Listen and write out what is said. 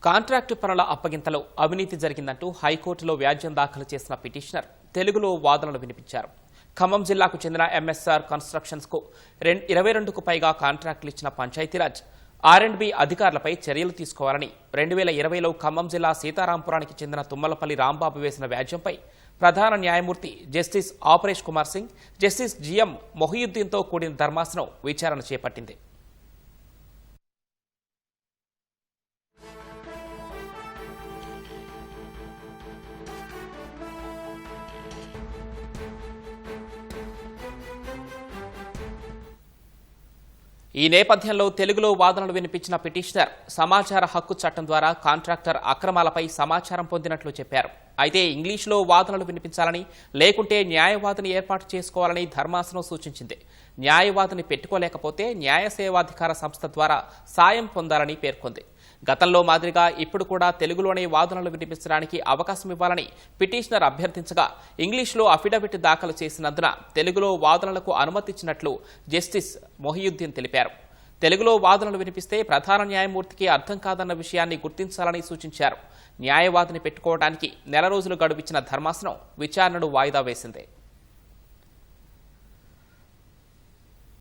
Contract పనుల అప్పగింతలో అవినీతి జరిగిందంటూ హైకోర్టులో వ్యాజ్యం దాఖలు చేసిన పిటిషనర్ తెలుగులో వాదనలు వినిపించారు. ఖమ్మం జిల్లాకు చెందిన ఎంఎస్ఆర్ కన్స్ట్రక్షన్స్కు 22కు పైగా కాంట్రాక్టులు ఇచ్చిన పంచాయతీరాజ్ R&B అధికారులపై చర్యలు తీసుకోవాలని 2020లో ఖమ్మం జిల్లా సీతారాంపురానికి చెందిన తుమ్మలపల్లి రాంబాబు వేసిన వ్యాజ్యంపై ప్రధాన న్యాయమూర్తి justice Aparesh Kumar Singh, justice GM మొహియుద్దీన్తో కూడిన ధర్మాసనం విచారణ చేపట్టింది. ఈ నేపథ్యంలో తెలుగులో వాదనలు వినిపించిన పిటిషనర్ సమాచార హక్కు చట్టం ద్వారా కాంట్రాక్టర్ అక్రమాలపై సమాచారం పొందినట్లు చెప్పారు. అయితే ఇంగ్లీష్లో వాదనలు వినిపించాలని, లేకుంటే న్యాయవాదిని ఏర్పాటు చేసుకోవాలని ధర్మాసనం సూచించింది. న్యాయవాదిని పెట్టుకోలేకపోతే న్యాయ సేవాధికార సంస్థ ద్వారా సాయం పొందాలని పేర్కొంది. గతంలో మాదిరిగా ఇప్పుడు కూడా తెలుగులోనే వాదనలు వినిపించడానికి అవకాశం ఇవ్వాలని పిటిషనర్ అభ్యర్థించగా, ఇంగ్లీష్లో అఫిడవిట్ దాఖలు చేసినందున తెలుగులో వాదనలకు అనుమతిచ్చినట్లు జస్టిస్ మొహియుద్దీన్ తెలిపారు. తెలుగులో వాదనలు వినిపిస్తే ప్రధాన న్యాయమూర్తికి అర్థం కాదన్న విషయాన్ని గుర్తించాలని సూచించారు. న్యాయవాదిని పెట్టుకోవడానికి నెల రోజులు గడువిచ్చిన ధర్మాసనం విచారణను వాయిదా వేసింది.